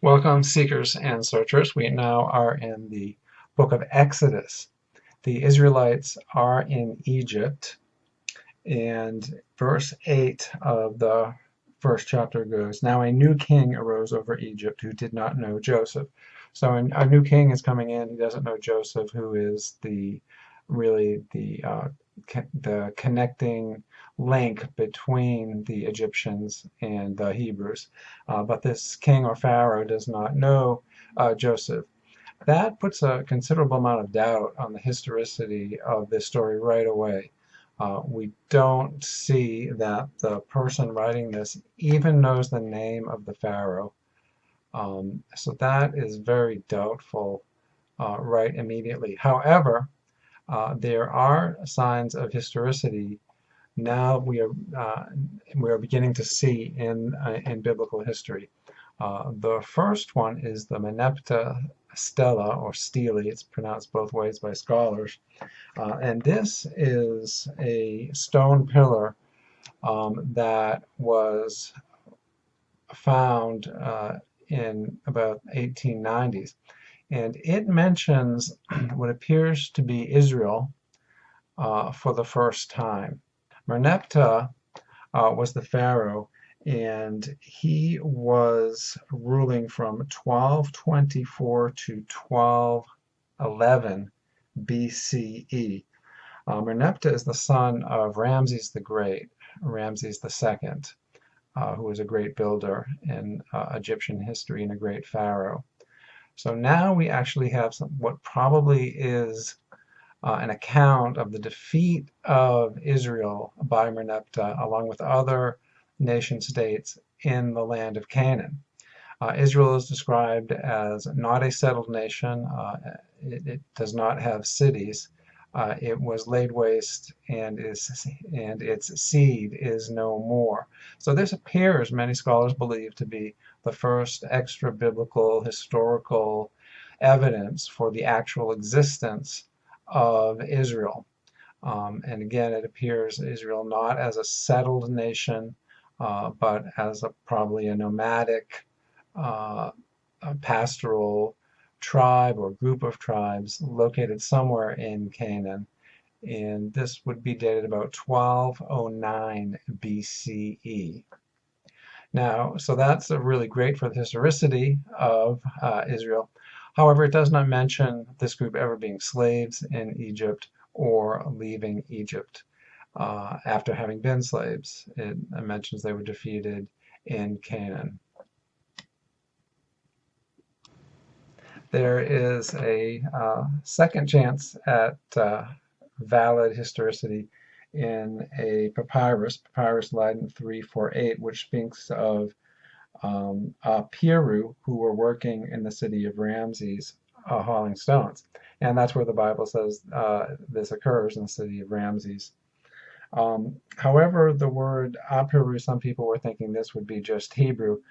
Welcome, seekers and searchers. We now are in the book of Exodus. The Israelites are in Egypt, and verse 8 of the first chapter goes, Now a new king arose over Egypt who did not know Joseph. So a new king is coming in. He doesn't know Joseph, who is really the connecting link between the Egyptians and the Hebrews. But this king or pharaoh does not know Joseph. That puts a considerable amount of doubt on the historicity of this story right away. We don't see that the person writing this even knows the name of the pharaoh. So that is very doubtful right immediately. However, there are signs of historicity now we are beginning to see in biblical history. The first one is the Meneptah stela or stele. It's pronounced both ways by scholars, and this is a stone pillar that was found in about 1890s, and it mentions what appears to be Israel for the first time. Merneptah was the pharaoh, and he was ruling from 1224 to 1211 BCE. Merneptah is the son of Ramses the Great, Ramses II, who was a great builder in Egyptian history and a great pharaoh. So now we actually have what probably is an account of the defeat of Israel by Merneptah, along with other nation states in the land of Canaan. Israel is described as not a settled nation. It does not have cities. It was laid waste, and its seed is no more. So this appears, many scholars believe, to be the first extra-biblical historical evidence for the actual existence of Israel. And again, it appears Israel not as a settled nation, but as probably a nomadic, a pastoral tribe or group of tribes located somewhere in Canaan. And this would be dated about 1209 BCE. Now, so that's really great for the historicity of Israel. However, it does not mention this group ever being slaves in Egypt or leaving Egypt after having been slaves. It mentions they were defeated in Canaan. There is a second chance at valid historicity in a Papyrus Leiden 348, which speaks of Piru, who were working in the city of Ramses hauling stones. And that's where the Bible says this occurs, in the city of Ramses. However, the word Apiru, some people were thinking this would be just Hebrew,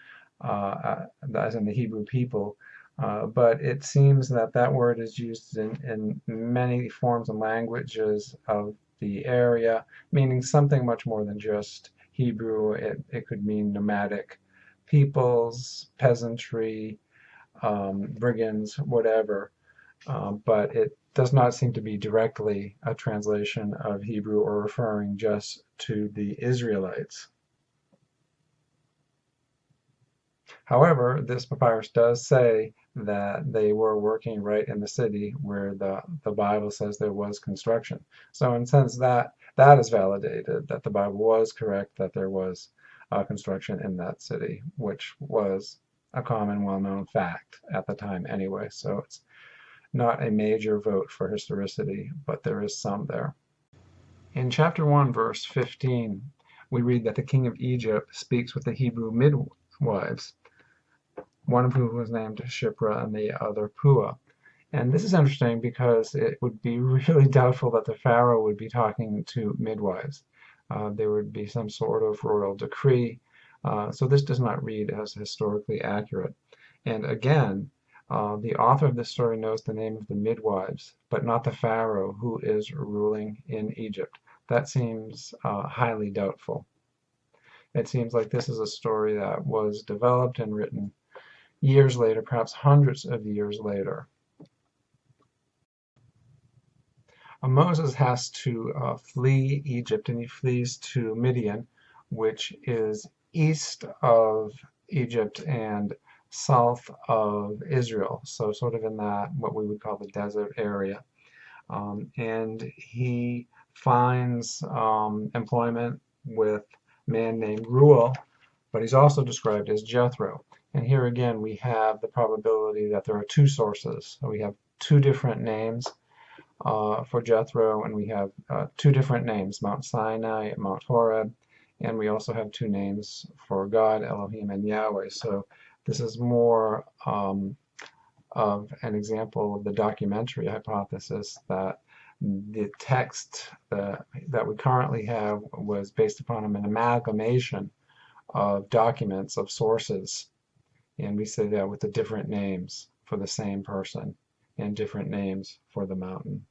as in the Hebrew people. But it seems that that word is used in many forms and languages of the area, meaning something much more than just Hebrew. It could mean nomadic peoples, peasantry, brigands, whatever. But it does not seem to be directly a translation of Hebrew or referring just to the Israelites. However, this papyrus does say that they were working right in the city where the Bible says there was construction. So in a sense that is validated, that the Bible was correct, that there was construction in that city, which was a common, well-known fact at the time anyway. So it's not a major vote for historicity, but there is some there. In chapter 1, verse 15, we read that the king of Egypt speaks with the Hebrew midwives, one of whom was named Shipra and the other Pua. And this is interesting because it would be really doubtful that the pharaoh would be talking to midwives. There would be some sort of royal decree. So this does not read as historically accurate. And again, the author of this story knows the name of the midwives, but not the pharaoh who is ruling in Egypt. That seems highly doubtful. It seems like this is a story that was developed and written years later, perhaps hundreds of years later. Moses has to flee Egypt, and he flees to Midian, which is east of Egypt and south of Israel, so sort of in that what we would call the desert area. And he finds employment with a man named Ruel, but he's also described as Jethro. And here again we have the probability that there are two sources. So we have two different names for Jethro, and we have two different names, Mount Sinai and Mount Horeb, and we also have two names for God, Elohim and Yahweh. So this is more of an example of the documentary hypothesis that the text that we currently have was based upon an amalgamation of documents, of sources, and we say that with the different names for the same person and different names for the mountain.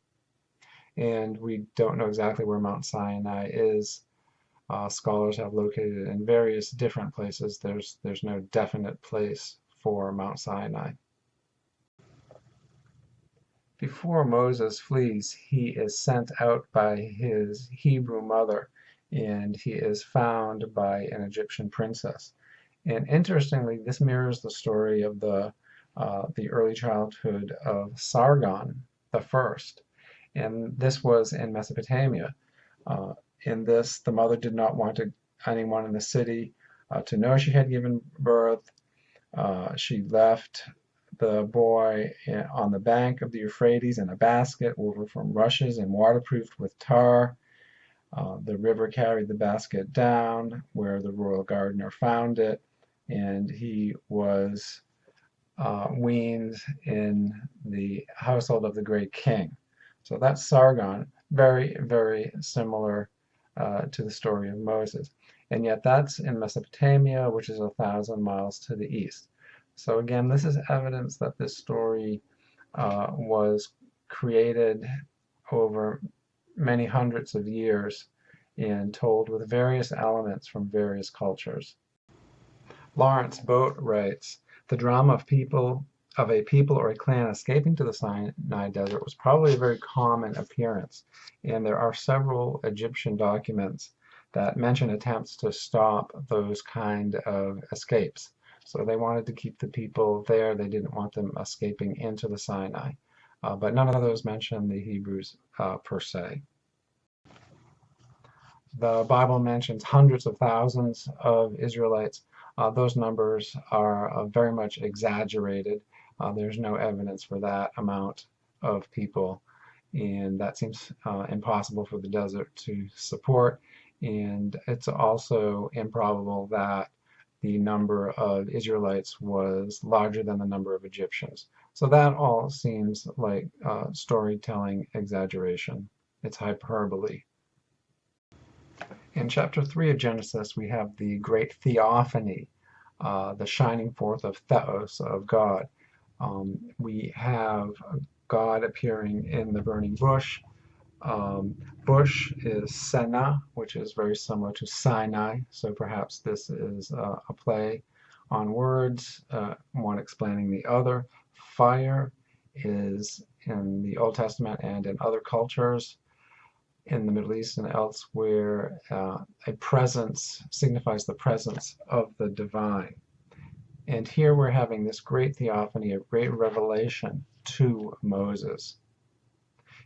And we don't know exactly where Mount Sinai is. Scholars have located it in various different places. There's no definite place for Mount Sinai. Before Moses flees, he is sent out by his Hebrew mother, and he is found by an Egyptian princess. And interestingly, this mirrors the story of the early childhood of Sargon the First, and this was in Mesopotamia. In this, the mother did not want anyone in the city to know she had given birth. She left the boy on the bank of the Euphrates in a basket woven from rushes and waterproofed with tar. The river carried the basket down where the royal gardener found it, and he was weaned in the household of the great king. So that's Sargon, very, very similar to the story of Moses. And yet that's in Mesopotamia, which is 1,000 miles to the east. So again, this is evidence that this story was created over many hundreds of years and told with various elements from various cultures. Lawrence Boat writes, the drama of a people or a clan escaping to the Sinai desert was probably a very common appearance, and there are several Egyptian documents that mention attempts to stop those kind of escapes. So they wanted to keep the people there. They didn't want them escaping into the Sinai. But none of those mention the Hebrews per se. The Bible mentions hundreds of thousands of Israelites. Those numbers are very much exaggerated. There's no evidence for that amount of people, and that seems impossible for the desert to support. And it's also improbable that the number of Israelites was larger than the number of Egyptians. So that all seems like storytelling exaggeration. It's hyperbole. In chapter 3 of Genesis, we have the great theophany, the shining forth of Theos, of God. We have God appearing in the burning bush. Bush is Senna, which is very similar to Sinai, so perhaps this is a play on words, one explaining the other. Fire is in the Old Testament and in other cultures in the Middle East and elsewhere, a presence signifies the presence of the divine. And here we're having this great theophany, a great revelation to Moses.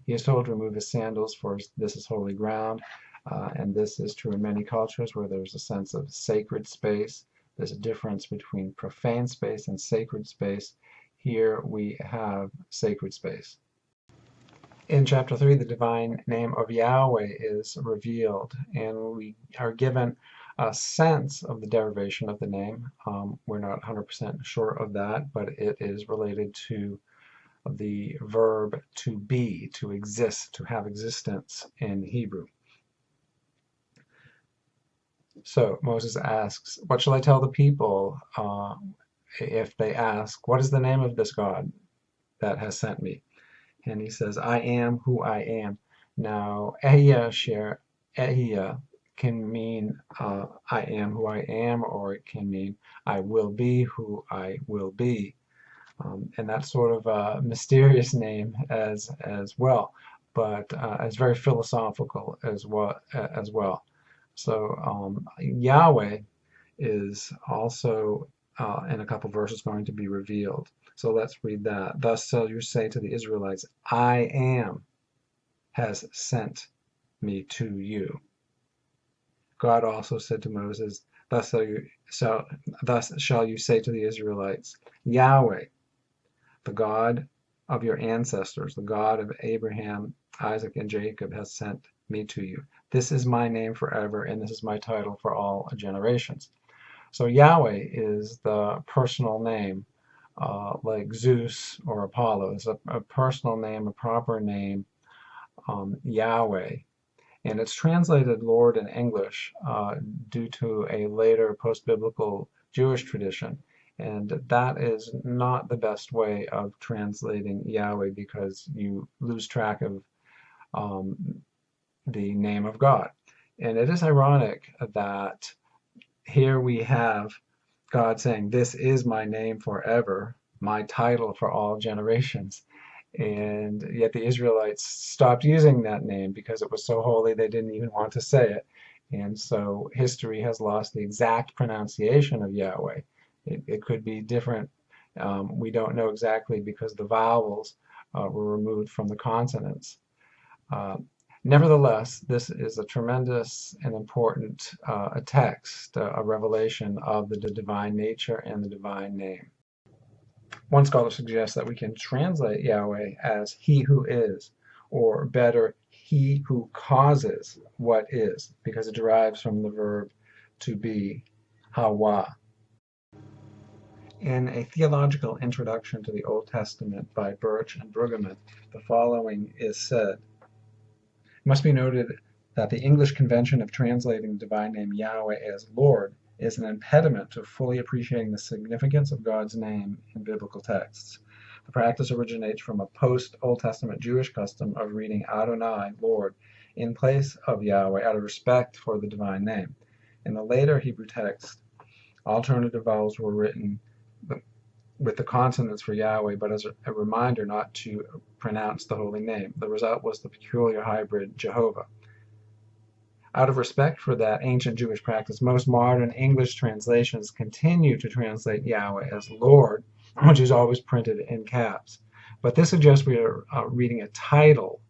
He is told to remove his sandals, for this is holy ground. And this is true in many cultures where there's a sense of sacred space. There's a difference between profane space and sacred space. Here we have sacred space. In chapter 3, the divine name of Yahweh is revealed, and we are given a sense of the derivation of the name. We're not 100% sure of that, but it is related to the verb to be, to exist, to have existence in Hebrew. So Moses asks, what shall I tell the people if they ask, what is the name of this God that has sent me? And he says, I am who I am. Now, Ehyeh can mean I am who I am, or it can mean I will be who I will be. And that's sort of a mysterious name as well, but it's very philosophical as well. So Yahweh is also in a couple verses going to be revealed. So let's read that. Thus shall you say to the Israelites, I am has sent me to you. God also said to Moses, thus shall you say to the Israelites, Yahweh, the God of your ancestors, the God of Abraham, Isaac, and Jacob, has sent me to you. This is my name forever, and this is my title for all generations. So Yahweh is the personal name, like Zeus or Apollo. It's a personal name, a proper name, Yahweh. And it's translated Lord in English due to a later post-biblical Jewish tradition. And that is not the best way of translating Yahweh, because you lose track of the name of God. And it is ironic that here we have God saying, this is my name forever, my title for all generations. And yet the Israelites stopped using that name because it was so holy they didn't even want to say it. And so history has lost the exact pronunciation of Yahweh. It could be different. We don't know exactly because the vowels were removed from the consonants. Uh, Nevertheless, this is a tremendous and important text, a revelation of the divine nature and the divine name. One scholar suggests that we can translate Yahweh as he who is, or better, he who causes what is, because it derives from the verb to be, hawa. In a theological introduction to the Old Testament by Birch and Brueggemann, the following is said. It must be noted that the English convention of translating the divine name Yahweh as Lord is an impediment to fully appreciating the significance of God's name in biblical texts. The practice originates from a post-Old Testament Jewish custom of reading Adonai, Lord, in place of Yahweh out of respect for the divine name. In the later Hebrew text, alternative vowels were written with the consonants for Yahweh, but as a reminder not to pronounce the holy name. The result was the peculiar hybrid Jehovah. Out of respect for that ancient Jewish practice, most modern English translations continue to translate Yahweh as Lord, which is always printed in caps. But this suggests we are reading a title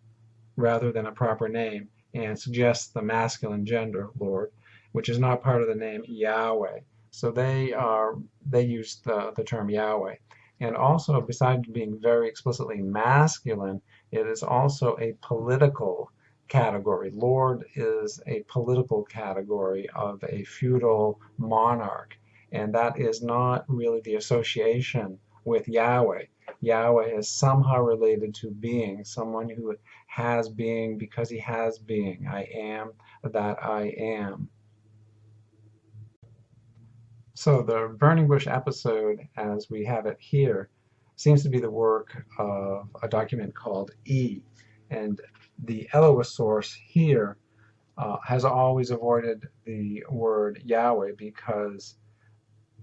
rather than a proper name, and suggests the masculine gender, Lord, which is not part of the name Yahweh. So they use the term Yahweh. And also, besides being very explicitly masculine, it is also a political category. Lord is a political category of a feudal monarch, and that is not really the association with Yahweh. Yahweh is somehow related to being, someone who has being because he has being. I am that I am. So the burning bush episode, as we have it here, seems to be the work of a document called E. And the Elohist source here has always avoided the word Yahweh because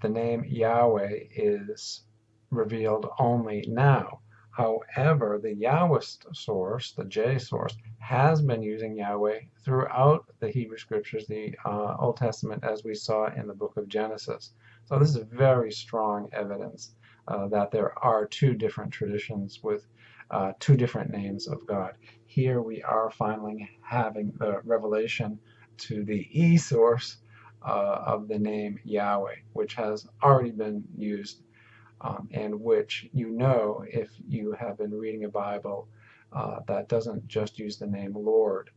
the name Yahweh is revealed only now. However, the Yahwist source, the J source, has been using Yahweh throughout the Hebrew Scriptures, the Old Testament, as we saw in the book of Genesis. So this is very strong evidence that there are two different traditions with two different names of God. Here we are finally having the revelation to the E source of the name Yahweh, which has already been used and which you know if you have been reading a Bible that doesn't just use the name Lord,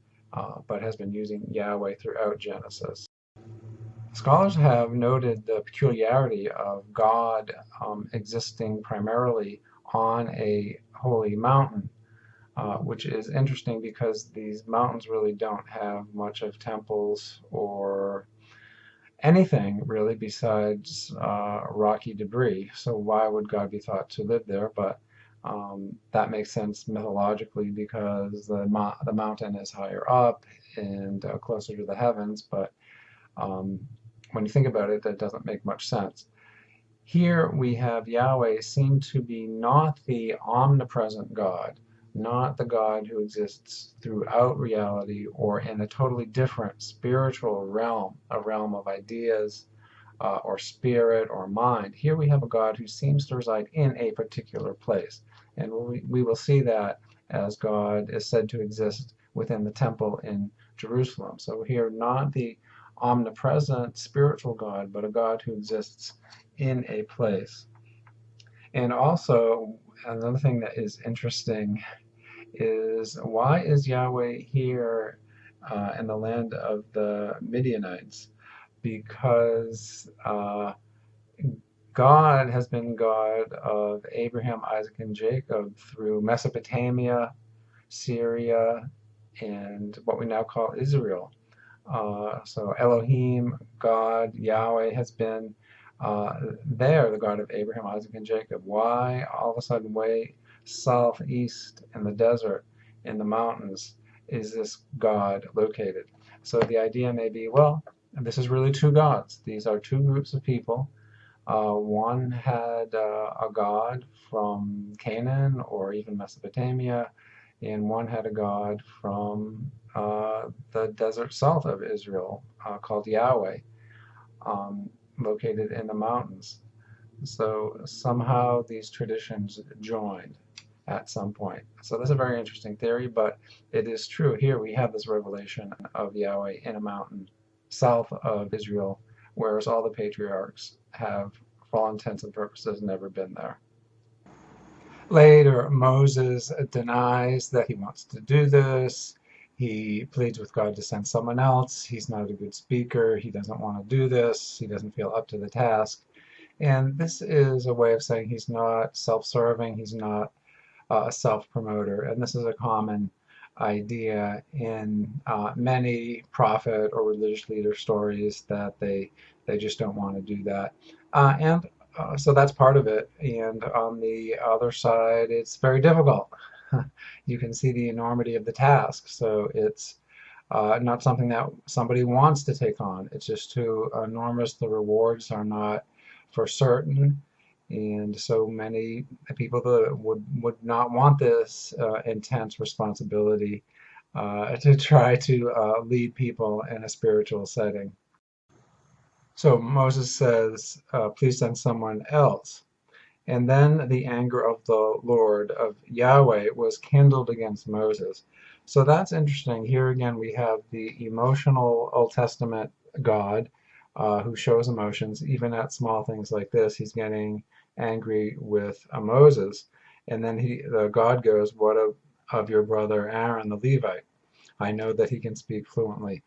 but has been using Yahweh throughout Genesis. Scholars have noted the peculiarity of God existing primarily on a holy mountain, which is interesting because these mountains really don't have much of temples or anything really besides rocky debris. So why would God be thought to live there? But that makes sense mythologically because the mountain is higher up and closer to the heavens, but when you think about it, that doesn't make much sense. Here we have Yahweh seem to be not the omnipresent God, not the God who exists throughout reality or in a totally different spiritual realm, a realm of ideas or spirit or mind. Here we have a God who seems to reside in a particular place. And we will see that as God is said to exist within the temple in Jerusalem. So here, not the omnipresent spiritual God, but a God who exists in a place. And also, another thing that is interesting is why is Yahweh here in the land of the Midianites? Because God has been God of Abraham, Isaac, and Jacob through Mesopotamia, Syria, and what we now call Israel. So Elohim, God, Yahweh has been there, the God of Abraham, Isaac, and Jacob. Why all of a sudden way southeast in the desert, in the mountains, is this God located? So the idea may be, well, this is really two gods. These are two groups of people. One had a god from Canaan or even Mesopotamia, and one had a god from the desert south of Israel called Yahweh, located in the mountains. So somehow these traditions joined at some point. So that's a very interesting theory, but it is true. Here we have this revelation of Yahweh in a mountain south of Israel, whereas all the patriarchs have, for all intents and purposes, never been there. Later, Moses denies that he wants to do this. He pleads with God to send someone else. He's not a good speaker. He doesn't want to do this. He doesn't feel up to the task. And this is a way of saying he's not self-serving. He's not a self-promoter. And this is a common idea in many prophet or religious leader stories that they just don't want to do that. And so that's part of it. And on the other side, it's very difficult. You can see the enormity of the task. So it's not something that somebody wants to take on. It's just too enormous. The rewards are not for certain. And so many people that would not want this intense responsibility to try to lead people in a spiritual setting. So Moses says, please send someone else. And then the anger of the Lord, of Yahweh, was kindled against Moses. So that's interesting. Here again, we have the emotional Old Testament God who shows emotions. Even at small things like this, he's getting angry with Moses. And then the God goes, what of your brother Aaron, the Levite? I know that he can speak fluently.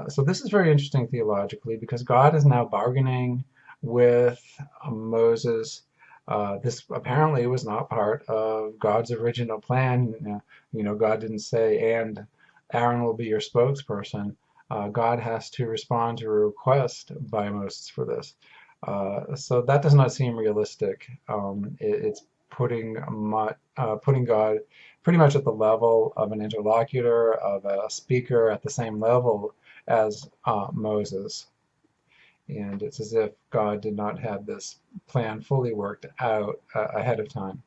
So this is very interesting theologically because God is now bargaining with Moses. This apparently was not part of God's original plan. God didn't say, and Aaron will be your spokesperson. God has to respond to a request by Moses for this. So that does not seem realistic. It's putting God pretty much at the level of an interlocutor, of a speaker, at the same level as Moses. And it's as if God did not have this plan fully worked out ahead of time.